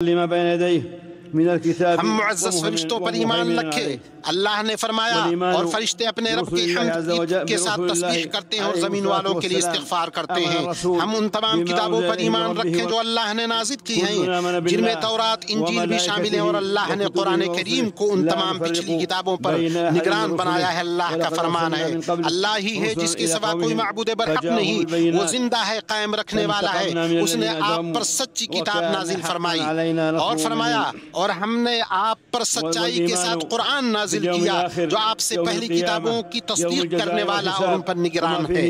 لما بين يديه من الكتاب ہم معزز فرشتوں پر ایمان رکھے۔ اللہ نے فرمایا اور فرشتے اپنے رب کی حمد کے ساتھ تسبیح کرتے ہیں اور زمین والوں کے لیے استغفار کرتے ہیں۔ ہم ان تمام کتابوں پر ایمان رکھیں جو اللہ نے نازل کی ہیں، جن میں تورات انجیل بھی شامل ہیں، اور اللہ نے قرآن کریم کو ان تمام پچھلی کتابوں پر نگران بنایا ہے۔ اللہ کا فرمان ہے، اللہ ہی ہے جس کے سوا کوئی معبود برحق نہیں، وہ زندہ ہے، قائم رکھنے والا ہے۔ اس نے آپ پر سچی کتاب نازل فرمائی اور فرمایا اور ہم نے آپ پر سچائی کے ساتھ قرآن نازل کیا جو آپ سے پہلی کتابوں کی تصدیق کرنے والا اور ان پر نگران ہے۔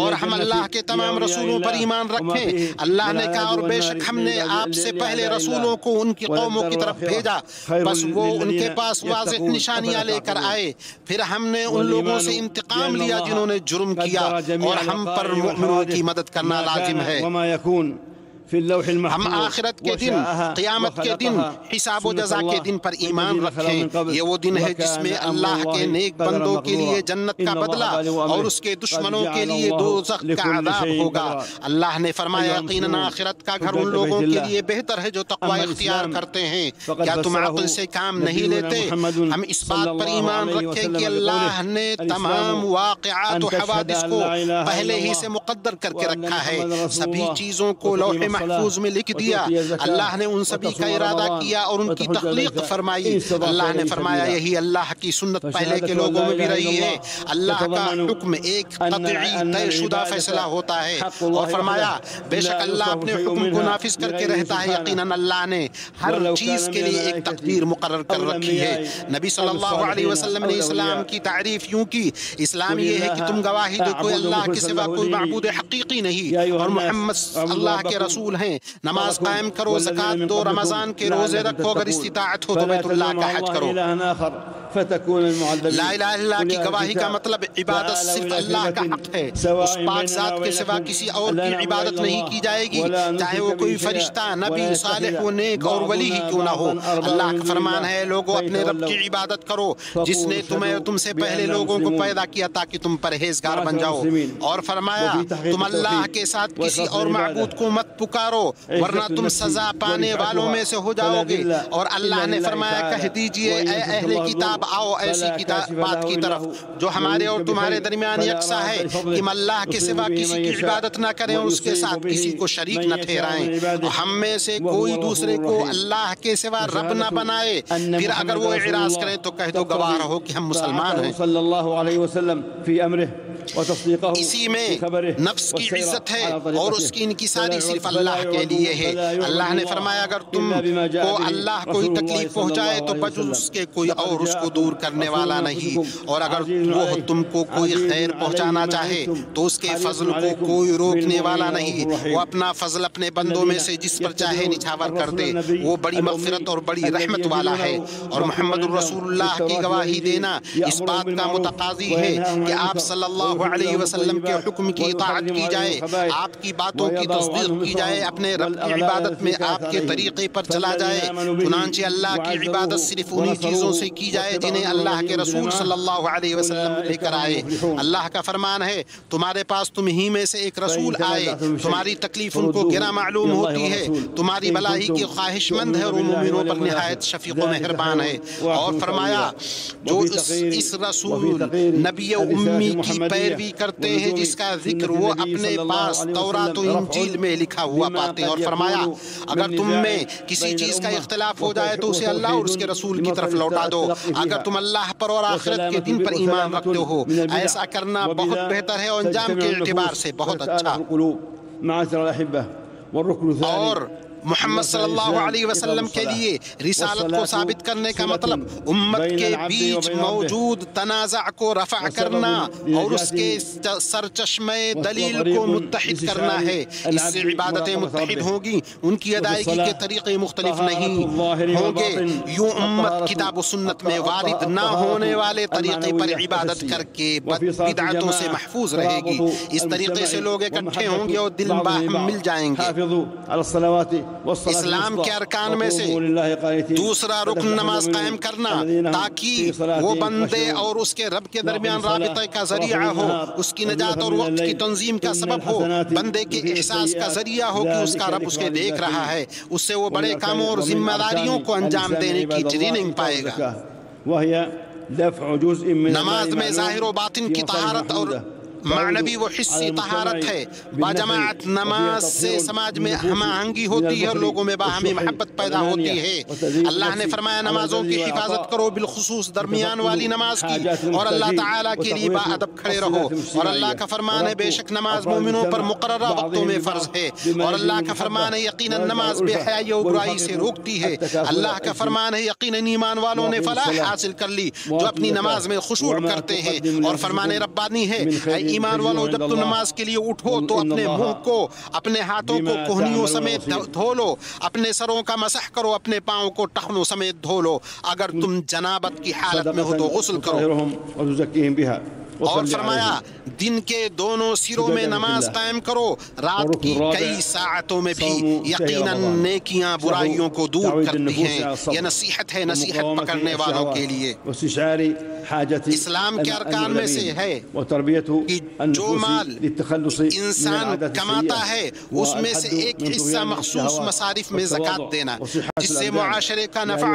اور ہم اللہ کے تمام رسولوں پر ایمان رکھیں۔ اللہ نے کہا اور بے شک ہم نے آپ سے پہلے رسولوں کو ان کی قوموں کی طرف بھیجا، بس وہ ان کے پاس واضح نشانیاں لے کر آئے، پھر ہم نے ان لوگوں سے انتقام لیا جنہوں نے جرم کیا، اور ہم پر مؤمنوں کی مدد کرنا لازم ہے۔ ہم آخرت کے دن، قیامت کے دن، حساب و جزا کے دن پر ایمان رکھیں۔ یہ وہ دن ہے جس میں اللہ کے نیک بندوں کے لیے جنت کا بدلہ اور اس کے دشمنوں کے لیے دوزخ کا عذاب ہوگا۔ اللہ نے فرمایا یقیناً آخرت کا گھر ان لوگوں کے لیے بہتر ہے جو تقوی اختیار کرتے ہیں۔ کیا تم عقل سے کام نہیں لیتے؟ ہم اس بات پر ایمان رکھیں کہ اللہ نے تمام واقعات و حوادث کو پہلے ہی سے مقدر کر کے رکھا ہے، سبھی چیزوں کو لوح محفوظ میں لکھ دیا۔ اللہ نے ان سبھی کا ارادہ کیا اور ان کی تخلیق فرمائی۔ اللہ نے فرمایا یہی اللہ کی سنت پہلے کے لوگوں میں بھی رہی ہے۔ اللہ کا حکم ایک قطعی طے شدہ فیصلہ ہوتا ہے، اور فرمایا بے شک اللہ اپنے حکم کو نافذ کر کے رہتا ہے۔ یقیناً اللہ نے ہر چیز کے لیے ایک تقدیر مقرر کر رکھی ہے۔ نبی صلی اللہ علیہ وسلم نے اسلام کی تعریف یوں کی، اسلام یہ ہے کہ تم گواہی دو کوئی اللہ کے سوا کوئی معبود حقیقی نہیں اور محمد اللہ کے رسول ہیں، نماز قائم کرو، زکوٰۃ دو، رمضان کے روزے رکھو، اگر استطاعت ہو تو بیت اللہ کا حج کرو۔ لا الہ الا اللہ کی گواہی کا مطلب عبادت صرف اللہ کا حق ہے، اس پاک ذات کے سوا کسی اور کی عبادت نہیں کی جائے گی، چاہے وہ کوئی فرشتہ، نبی، صالح و نیک اور ولی ہی کیوں نہ ہو۔ اللہ کا فرمان ہے لوگوں اپنے رب کی عبادت کرو جس نے تمہیں اور تم سے پہلے لوگوں کو پیدا کیا تاکہ تم پرہیزگار بن جاؤ۔ اور فرمایا تم اللہ کے ساتھ کسی اور معبود کو مت پکارو ورنہ تم سزا پانے والوں میں سے ہو جاؤ گے۔ اور اللہ نے فرمایا کہہ دیجئے اے اہل کتاب آؤ ایسی بات کی طرف جو ہمارے اور تمہارے درمیان یکساں ہے کہ ہم اللہ کے سوا کسی کی عبادت نہ کریں اور اس کے ساتھ کسی کو شریک نہ ٹھہرائیں، ہم میں سے کوئی دوسرے کو اللہ کے سوا رب نہ بنائے، پھر اگر وہ اعراض کریں تو کہہ دو گواہ رہو کہ ہم مسلمان ہیں۔ صلی اللہ علیہ وسلم فی امرہ اسی میں نفس کی عزت ہے اور اس کی انکساری صرف اللہ کے لیے ہے۔ اللہ نے فرمایا اگر تم کو اللہ کوئی تکلیف پہنچائے تو بجز اس کے کوئی اور اس کو دور کرنے والا نہیں، اور اگر وہ تم کو کوئی خیر پہنچانا چاہے تو اس کے فضل کو کوئی روکنے والا نہیں، وہ اپنا فضل اپنے بندوں میں سے جس پر چاہے نچھاور کر دے، وہ بڑی مغفرت اور بڑی رحمت والا ہے۔ اور محمد الرسول اللہ کی گواہی دینا اس بات کا متقاضی ہے کہ آپ صلی اللہ علیہ وسلم کے حکم کی اطاعت کی جائے، آپ کی باتوں کی تصدیق کی جائے، اپنے رب کی عبادت میں آپ کے طریقے پر چلا جائے، چنانچہ اللہ کی عبادت صرف انہی چیزوں سے کی جائے جنہیں اللہ کے رسول صلی اللہ علیہ وسلم لے کر آئے۔ اللہ کا فرمان ہے تمہارے پاس تم ہی میں سے ایک رسول آئے، تمہاری تکلیف ان کو گرا معلوم ہوتی ہے، تمہاری بھلائی کی خواہش مند ہے اور وہ مومنوں پر نہایت شفیق و مہربان ہے۔ اور فرمایا جو اس رسول نبی امی کی پیروی کرتے ہیں جس کا ذکر وہ اپنے پاس تورات و انجیل میں لکھا ہوا پاتے ہیں۔ اور فرمایا اگر تم میں کسی چیز کا اختلاف ہو جائے تو اسے اللہ اور اس کے رسول کی طرف لوٹا دو، اگر تم اللہ پر اور آخرت کے دن پر ایمان رکھتے ہو، ایسا کرنا بہت بہتر ہے اور انجام کے اعتبار سے بہت اچھا۔ اور محمد صلی اللہ علیہ وسلم کے لیے رسالت کو ثابت کرنے کا مطلب امت کے بیچ موجود تنازع کو رفع کرنا اور اس کے سرچشمے دلیل کو متحد کرنا ہے۔ اس سے عبادتیں متحد ہوں گی، ان کی ادائیگی کے طریقے مختلف نہیں ہوں گے، یوں امت کتاب و سنت میں وارد نہ ہونے والے طریقے پر عبادت کر کے بدعتوں سے محفوظ رہے گی۔ اس طریقے سے لوگ اکٹھے ہوں گے اور دل باہم مل جائیں گے۔ اسلام کے ارکان میں سے دوسرا رکن نماز قائم کرنا تاکہ وہ بندے اور اس کے رب کے درمیان رابطے کا ذریعہ ہو، اس کی نجات اور وقت کی تنظیم کا سبب ہو، بندے کے احساس کا ذریعہ ہو کہ اس کا رب اس کے دیکھ رہا ہے، اس سے وہ بڑے کاموں اور ذمہ داریوں کو انجام دینے کی ٹریننگ پائے گا۔ نماز میں ظاہر و باطن کی طہارت اور معنوی و حسی طہارت ہے۔ باجماعت نماز سے سماج میں ہم آہنگی ہوتی ہے اور لوگوں میں باہمی محبت پیدا ہوتی ہے۔ اللہ نے فرمایا نمازوں کی حفاظت کرو، بالخصوص درمیان والی نماز کی، اور اللہ تعالیٰ کے لیے باادب کھڑے رہو۔ اور اللہ کا فرمان ہے بے شک نماز مومنوں پر مقررہ وقتوں میں فرض ہے، اور اللہ کا فرمان ہے یقیناً نماز بے حیائی و برائی سے روکتی ہے۔ اللہ کا فرمان ہے یقیناً ایمان والوں نے فلاح حاصل کر لی جو اپنی نماز میں خشوع کرتے ہیں۔ اور فرمان ربانی ہے ایمان والو جب تم نماز کے لیے اٹھو تو اپنے منہ کو، اپنے ہاتھوں کو کوہنیوں سمیت دھو لو، اپنے سروں کا مسح کرو، اپنے پاؤں کو ٹخنوں سمیت دھو لو، اگر تم جنابت کی حالت میں ہو تو غسل کرو۔ اور فرمایا دن کے دونوں سروں میں نماز قائم کرو، رات کی کئی ساعتوں میں بھی، یقیناً نیکیاں برائیوں کو دور کرتی ہیں۔ یہ نصیحت ہے نصیحت پکڑنے والوں کے لیے۔ اسلام کے ارکان میں سے ہے کہ جو مال انسان کماتا ہے اس میں سے ایک حصہ مخصوص مصارف میں زکوٰۃ دینا، جس سے معاشرے کا نفع